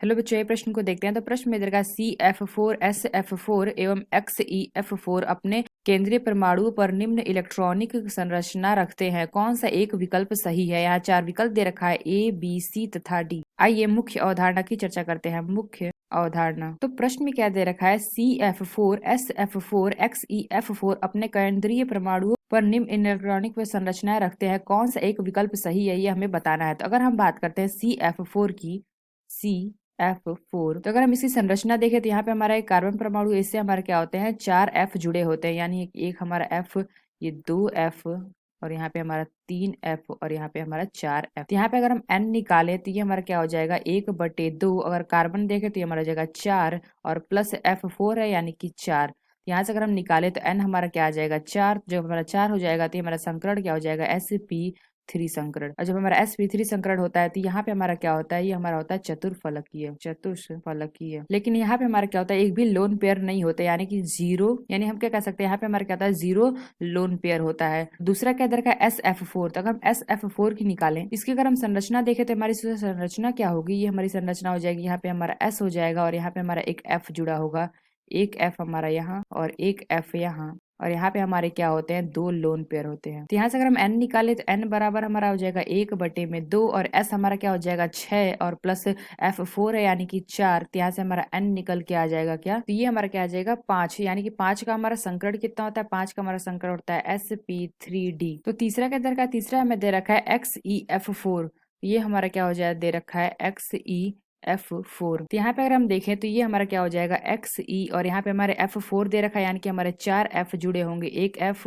Hello बच्चों, ये प्रश्न को देखते हैं। तो प्रश्न में दे रखा है CF4 SF4 एवं XeF4 अपने केंद्रीय परमाणु पर निम्न इलेक्ट्रॉनिक संरचना रखते हैं, कौन सा एक विकल्प सही है। यहाँ 4 विकल्प दे रखा है A, B, C तथा D। आइए मुख्य अवधारणा की चर्चा करते हैं। मुख्य अवधारणा। तो प्रश्न में क्या दे रखा है, CF4 SF4 XeF4 अपने केंद्रीय परमाणु पर निम्न इलेक्ट्रॉनिक व संरचनाएं रखते हैं, कौन सा एक विकल्प सही है, ये हमें बताना है। तो अगर हम बात करते हैं CF4 की, CF4, तो अगर हम इसकी संरचना देखें तो यहाँ पे हमारा एक कार्बन परमाणु, इससे हमारे क्या होते हैं, 4 F जुड़े होते हैं, यानी एक हमारा F, ये 2 F, और यहाँ पे हमारा 3 F, और यहाँ पे हमारा 4 F। तो यहाँ पे अगर हम N निकालें तो ये हमारा क्या हो जाएगा, 1/2। अगर कार्बन देखें तो ये हमारा हो जाएगा 4, और प्लस F4 है यानी कि 4। यहाँ से अगर हम निकालें तो N हमारा क्या आ जाएगा, 4। जब हमारा 4 हो जाएगा तो ये हमारा संकरण क्या हो जाएगा, sp3 संकरण। और जब हमारा sp3 संकरण होता है तो यहाँ पे हमारा क्या होता है, ये हमारा होता है चतुष्फलकीय। लेकिन यहाँ पे हमारा क्या होता है, एक भी लोन पेयर नहीं होता, यानी कि जीरो, यानी हम क्या कह सकते हैं, यहाँ पे हमारा क्या होता है, जीरो लोन पेयर होता है। दूसरा क्या दर का SF4। तो अगर हम SF4 की निकालें, इसकी अगर हम संरचना देखें तो हमारी संरचना क्या होगी, ये हमारी संरचना हो जाएगी, यहाँ पे हमारा S हो जाएगा, और यहाँ पे हमारा एक F जुड़ा होगा, एक F हमारा यहाँ और एक F यहाँ, और यहाँ पे हमारे क्या होते हैं, 2 लोन पेयर होते हैं। तो यहाँ से अगर हम N निकाले तो N बराबर हमारा हो जाएगा 1/2, और S हमारा क्या हो जाएगा 6, और प्लस F4 है यानी कि 4। तो यहाँ से हमारा N निकल के आ जाएगा क्या, तो ये हमारा क्या आ जाएगा 5, यानी कि 5 का हमारा संकरण कितना होता है, 5 का हमारा संकरण होता है sp3d। तो तीसरा क्या दे रखा है, तीसरा हमें दे रखा है XeF4। ये हमारा क्या हो जाएगा, दे रखा है XeF4। तो यहाँ पे अगर हम देखें तो ये हमारा क्या हो जाएगा XE, और यहाँ पे हमारे F4 दे रखा है, यानी कि हमारे 4 F जुड़े होंगे, एक F,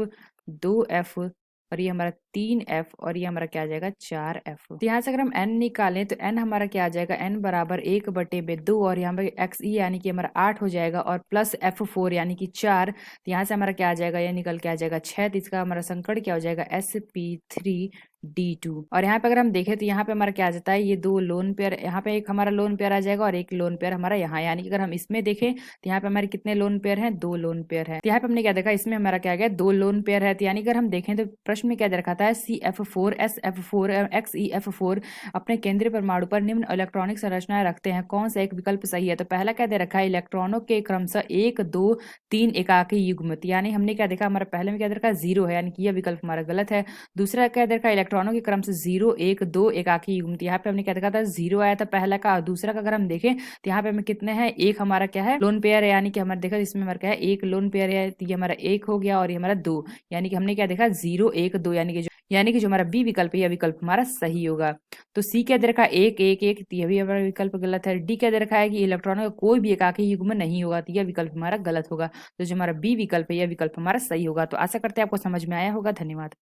2 F, और ये हमारा 3 F, और ये हमारा क्या आ जाएगा 4 F। तो यहाँ से अगर हम N निकालें तो N हमारा क्या आ जाएगा, N बराबर 1/2, और यहाँ पे XE यानी कि हमारा 8 हो जाएगा, और प्लस F4 यानी कि 4। तो यहाँ से हमारा क्या आ जाएगा, ये निकल के आ जाएगा 6। तो इसका हमारा संकरण क्या हो जाएगा, sp3d2। और यहाँ पे अगर हम देखें तो यहाँ पे हमारा क्या आ जाता है, ये 2 लोन पेयर, यहाँ पे एक हमारा लोन पेयर आ जाएगा और एक लोन पेयर हमारा यहाँ, यानी कि अगर हम इसमें देखें तो यहाँ पे हमारे कितने लोन पेयर हैं, 2 लोन पेयर है। तो यहाँ पे हमने क्या देखा, इसमें हमारा क्या गया, 2 लोन पेयर है। तो यानी अगर हम देखें तो प्रश्न में क्या दिखाता है, CF4 SF4 XeF4 अपने केंद्रीय परमाणु पर निम्न इलेक्ट्रॉनिक संरचनाएं रखते हैं, कौन सा एक विकल्प सही है। तो पहला क्या दे रखा है, इलेक्ट्रॉनों के क्रमशः 1 2 3 एकाकी युग्म। यानी हमने क्या देखा, हमारा पहले में क्या दे रखा है, 0 है, यानी कि यह विकल्प हमारा गलत है। दूसरा क्या देखा, इलेक्ट्रॉनों के क्रम से 0 1 2 एकाकी युग्म। यहाँ पे हमने क्या देखा था, 0 आया था पहला का। दूसरा का अगर हम देखें तो यहाँ पे हमें कितने हैं, एक हमारा क्या है, लोन पेयर है, यानी कि हमारे देखा इसमें हमारा क्या है, एक लोन पेयर है। तो ये हमारा एक हो गया, और ये हमारा 2, यानी कि हमने क्या देखा, 0 1 2, यानी कि जो हमारा बी विकल्प है, यह विकल्प हमारा सही होगा। तो सी क्या दे रखा है, 1 1 1, यह भी हमारा विकल्प गलत है। डी क्या दे रखा है कि इलेक्ट्रॉनों का कोई भी एकाकी युग्म नहीं होगा, तो यह विकल्प हमारा गलत होगा। तो जो हमारा बी विकल्प है, यह विकल्प हमारा सही होगा। तो आशा करते हैं आपको समझ में आया होगा। धन्यवाद।